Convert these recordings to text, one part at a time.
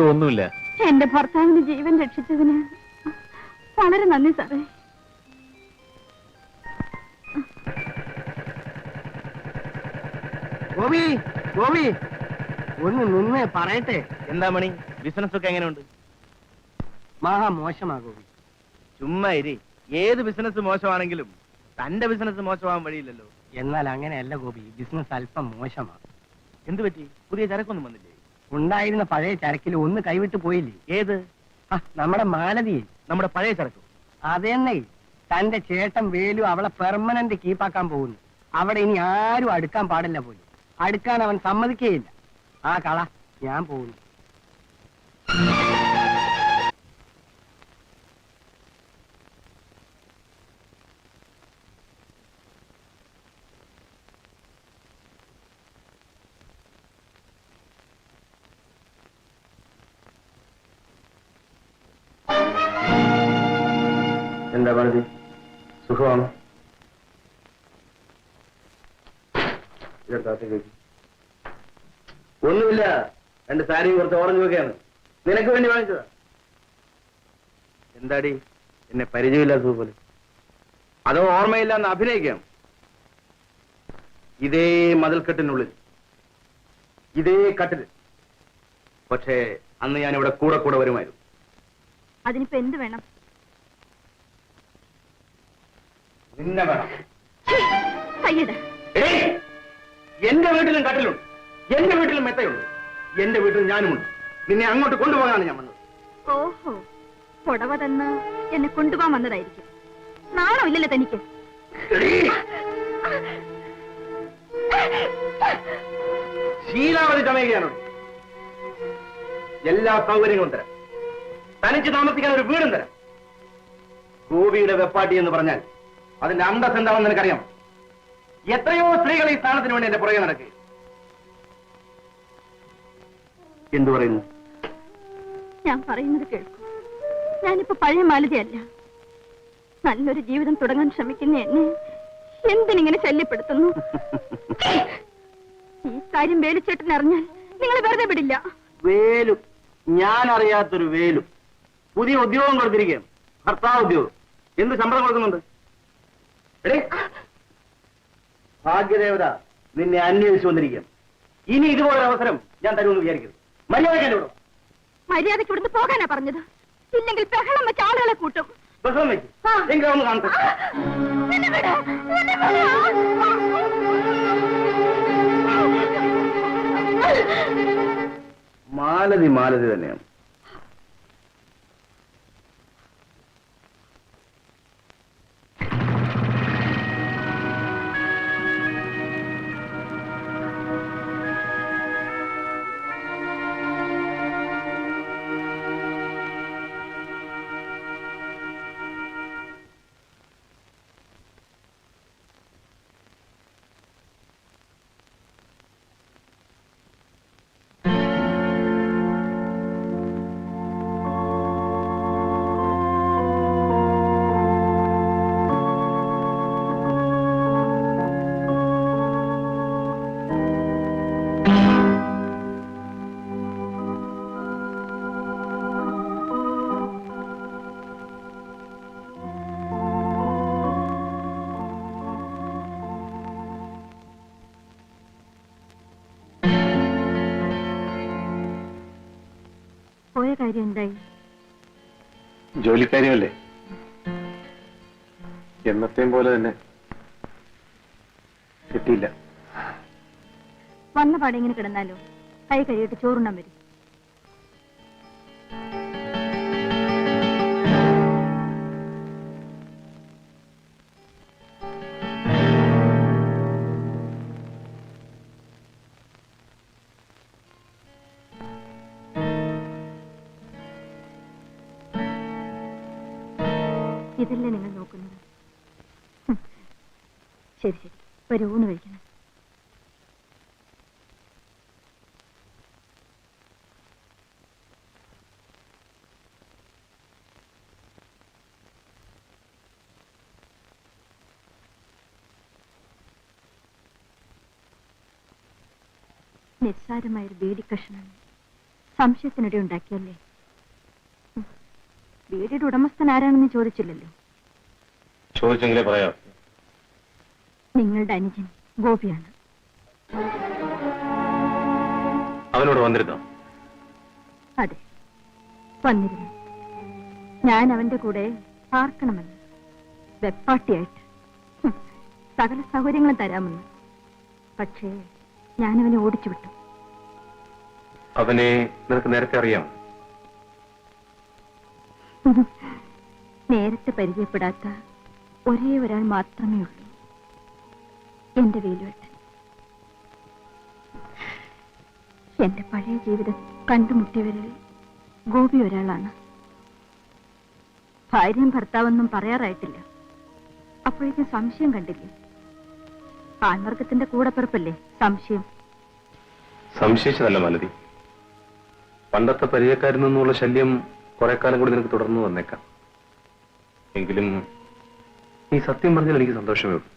ഒന്നുമില്ല. എന്റെ ഭർത്താവിന് ജീവൻ രക്ഷിച്ചതിന് വളരെ നന്ദി സാറേ. ഗോപി, ഗോപി, ഒന്ന് നിന്ന് പറയട്ടെ. എന്താ മണി, ബിസിനസ് ഒക്കെ എങ്ങനെയുണ്ട്? മഹാ മോശമാ ഗോപി. ചുമ്മാ ഇരി. ഏത് ബിസിനസ് മോശമാണെങ്കിലും തന്റെ ബിസിനസ് മോശമാവാൻ വഴിയില്ലല്ലോ. എന്നാൽ അങ്ങനെയല്ല ഗോപി, ബിസിനസ് അല്പം മോശമാണ്. എന്ത് പറ്റി? പുതിയ ചരക്കൊന്നും വന്നില്ലേ? ഉണ്ടായിരുന്ന പഴയ ചരക്കിൽ ഒന്ന് കൈവിട്ട് പോയില്ലേ? ഏത്? നമ്മുടെ മാലതി. നമ്മുടെ പഴയ ചരക്ക്? അതെന്നെ, തന്റെ ചേട്ടൻ വേലു അവളെ പെർമനന്റ് കീപ്പാക്കാൻ പോകുന്നു. അവിടെ ഇനി ആരും അടുക്കാൻ പാടില്ല പോലും. അടുക്കാൻ അവൻ സമ്മതിക്കുകയില്ല. ആ കള ഞാൻ പോകുന്നു. എന്താ പറഞ്ഞത്? സുഖമാണ്. ഒന്നുമില്ല, 2 സാരിയും കുറച്ച് ഓറഞ്ച് ഒക്കെയാണ്. നിനക്ക് വേണ്ടി വാങ്ങിച്ചതാ. എന്താടി എന്നെ പരിചയമില്ലാത്തത് പോലെ? അതോ ഓർമ്മയില്ലാന്ന് അഭിനയിക്കാം? ഇതേ മതിൽക്കെട്ടിനുള്ളിൽ, ഇതേ കട്ടിൽ. പക്ഷേ അന്ന് ഞാൻ ഇവിടെ കൂടെ കൂടെ വരുമായിരുന്നു. അതിനിപ്പോ എന്ത് വേണം? നിന്നെ വേണം. എന്റെ വീട്ടിലും കട്ടിലുണ്ട്, എന്റെ വീട്ടിലും മെത്തയുണ്ട്, എന്റെ വീട്ടിൽ ഞാനുമുണ്ട്. നിന്നെ അങ്ങോട്ട് കൊണ്ടുപോകാനാണ് ഞാൻ വന്നത്. ഓഹോ, പുടവ തന്ന് എന്നെ കൊണ്ടുപോകാൻ വന്നതായിരിക്കും. നാണോ ഇല്ലല്ലോ തനിക്ക്? ശീലാവധി ചമയുകയാണോ? എല്ലാ സൗകര്യങ്ങളും തരാം. തനിച്ച് താമസിക്കാൻ ഒരു വീടും തരാം. ഗോപിയുടെ വെപ്പാട്ടി എന്ന് പറഞ്ഞാൽ അതിന്റെ അന്തസ് എന്താണെന്ന് നിനക്കറിയാം. എത്രയോ സ്ത്രീകൾ ഈ സ്ഥാനത്തിന് വേണ്ടി എന്റെ പുറകെ നടക്കുക. എന്തു പറയുന്നു? ഞാൻ പറയുന്നത് കേൾക്കൂ. ഞാനിപ്പോ പഴയ മാലതിയല്ല. നല്ലൊരു ജീവിതം തുടങ്ങാൻ ശ്രമിക്കുന്ന എന്നെ എന്തിനിങ്ങനെ ശല്യപ്പെടുത്തുന്നു? ഈ കാര്യം വേലുച്ചേട്ടൻ അറിഞ്ഞാൽ നിങ്ങൾ വെറുതെ വിടില്ല. വേലു? ഞാൻ അറിയാത്തൊരു വേലു പുതിയ ഉദ്യോഗം കൊടുത്തിരിക്കുകയാണ്. ഭർത്താവ് ഉദ്യോഗം. എന്ത് ശമ്പളം കൊടുക്കുന്നുണ്ട്? ഭാഗ്യദേവത നിന്നെ അന്വേഷിച്ചു വന്നിരിക്കുകയാണ്. ഇനി ഇതുപോലൊരു അവസരം ഞാൻ തരുമെന്ന് വിചാരിക്കരുത്. മര്യാദ മര്യാദയ്ക്ക് ഇവിടുന്ന് പോകാനാ പറഞ്ഞത്. ഇല്ലെങ്കിൽ ബഹളം വെച്ച ആളുകളെ കൂട്ടും. ബഹളം വെച്ച് എങ്കിലും ഒന്ന് കാണട്ടെ. മാലതി മാലതി തന്നെയാണ്. പോയ കാര്യം എന്തായി? ജോലിക്കാരിയല്ലേ, എന്നത്തെയും പോലെ തന്നെ കിട്ടിയില്ല. വന്ന പാടെ ഇങ്ങനെ കിടന്നാലോ? കൈ കഴിയിട്ട് ചോറുണ്ണാൻ വരും. ഇതല്ലേ നിങ്ങൾ നോക്കുന്നത്? ശരി ശരി, ഒരു ഊണ് കഴിക്കണം. നിസ്സാരമായൊരു ബീഡി കഷ്ണം സംശയത്തിനിടെ ഉണ്ടാക്കിയല്ലേ? ബീഡിയുടെ ഉടമസ്ഥൻ ആരാണെന്ന് ചോദിച്ചില്ലല്ലോ. ചോദിച്ചെങ്കിലേ പറയാം. നിങ്ങളുടെ അനുജൻ ഗോപിയാണ്. അവനോട് വന്നിരുന്നോ? അതെ, വന്നിരുന്നു. ഞാൻ അവന്റെ കൂടെ പാർക്കണമെന്ന്, വെപ്പാട്ടിയായിട്ട്. സകല സൗകര്യങ്ങളും തരാമെന്ന്. പക്ഷേ ഞാനവനെ ഓടിച്ചു വിട്ടു. അവനെ നിനക്ക് നേരത്തെ അറിയാം? നേരത്തെ പരിചയപ്പെടാത്ത ഒരേ ഒരാൾ മാത്രമേ ഉള്ളൂ, എന്റെ വേലുവേട്ടൻ. എന്റെ പഴയ ജീവിതം കണ്ടുമുട്ടിയവരിൽ ഗോപി ഒരാളാണ്. ഭാര്യയും ഭർത്താവൊന്നും പറയാറായിട്ടില്ല. അപ്പോഴേക്കും സംശയം കണ്ടില്ലേ? ആൺവർഗത്തിന്റെ കൂടപ്പിറപ്പല്ലേ സംശയം. സംശയിച്ചതല്ല മാലതി, പണ്ടത്തെ പരിചയക്കാരിൽ നിന്നുള്ള ശല്യം കുറെ കാലം കൂടി നിനക്ക് തുടർന്നു വന്നേക്കാം. എങ്കിലും നീ സത്യം പറഞ്ഞാൽ എനിക്ക് സന്തോഷമേ ഉള്ളൂ.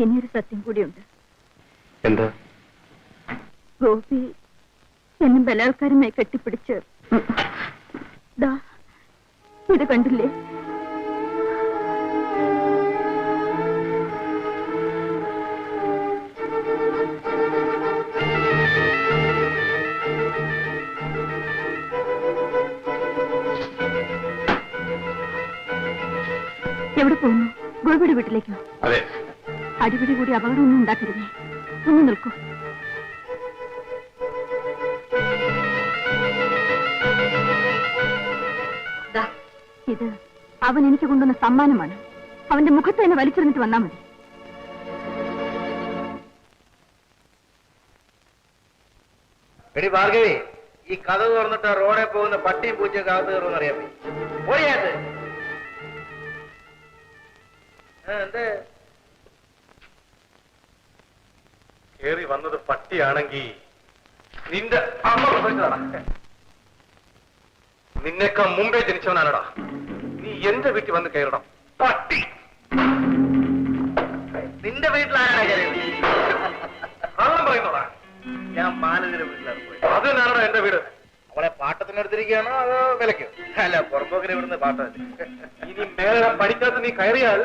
ഇനിയൊരു സത്യം കൂടിയുണ്ട്. എന്താ? ഗോപി എന്നെ ബലാത്കാരമായി കെട്ടിപ്പിടിച്ച് ദാ ഇത് കണ്ടില്ലേ? എവിടെ പോകുന്നു? ഗോപിയുടെ വീട്ടിലേക്കോ? അതെ. അടിപിടി കൂടി അപകടമൊന്നും ഉണ്ടാക്കരുതേ. ഒന്ന് നിൽക്കൂ. ഇത് അവൻ എനിക്ക് കൊണ്ടുവന്ന സമ്മാനമാണ്. അവന്റെ മുഖത്ത് തന്നെ വലിച്ചെറിഞ്ഞിട്ട് വന്നാ മതി. എടി ഭാർഗവി, ഈ കഥ തുറന്നിട്ട് റോഡെ പോകുന്ന പട്ടിയും പൂച്ചയൊക്കെ അകത്ത് കയറുമെന്ന് അറിയാമേ? ഓടിയാത് എന്ത് കേറി വന്നത് പട്ടിയാണെങ്കിൽ നിന്റെ അമ്മ പ്രസവിച്ചതാണ്. നിന്നേക്കാ മുമ്പേ ജനിച്ചവനാണടാ നീ. എന്റെ വീട്ടിൽ വന്ന് കയറണം പട്ടി. നിന്റെ വീട്ടിലാരാ കള്ളം പറയുന്നോടാ? ഞാൻ മാനവിന്റെ വീട്ടിലാണ് പോയത്. അത് തന്നെയാണോ എന്റെ വീട്? അവളെ പാട്ടത്തിനെടുത്തിരിക്കുകയാണോ അതോ വിലക്കോ? അല്ല, പുറമ്പോക്കിനെ ഇവിടുന്ന് പാട്ട. ഇനി മേലെ പഠിക്കാത്ത നീ കയറിയാൽ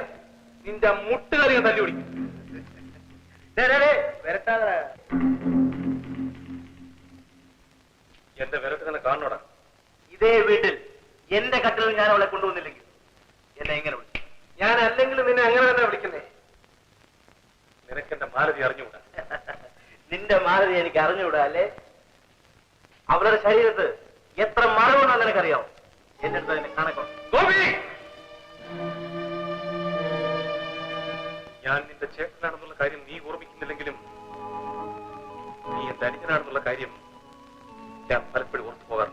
നിന്റെ മുട്ടുകാരി ഞാൻ തല്ലി പിടിക്കും. വരട്ടാതെ എന്റെ വിരട്ട് തന്നെ കാണണോടാ. ഇതേ വീട്ടിൽ എന്റെ കട്ടിൽ ഞാൻ അവളെ കൊണ്ടുവന്നില്ലെങ്കിൽ എന്നെ എങ്ങനെ വിളിക്കും? ഞാൻ അല്ലെങ്കിലും നിന്നെ അങ്ങനെ തന്നെ വിളിക്കുന്നേ. നിനക്ക് എന്റെ മാലതി അറിഞ്ഞുകൂടാ. നിന്റെ മാലതി എനിക്ക് അറിഞ്ഞുകൂടാ അല്ലേ? അവളുടെ ശരീരത്ത് എത്ര മഴവുണ്ടെന്ന് നിനക്കറിയാമോ? എന്റെ അടുത്ത് അതിന് കണക്കോ? ഞാൻ നിന്റെ ചേട്ടനാണെന്നുള്ള കാര്യം നീ ഓർമ്മിക്കുന്നില്ലെങ്കിലും നീ എന്റെ അനുജനാണെന്നുള്ള കാര്യം ഞാൻ പലപ്പോഴും ഓർത്തു പോകാറുണ്ട്.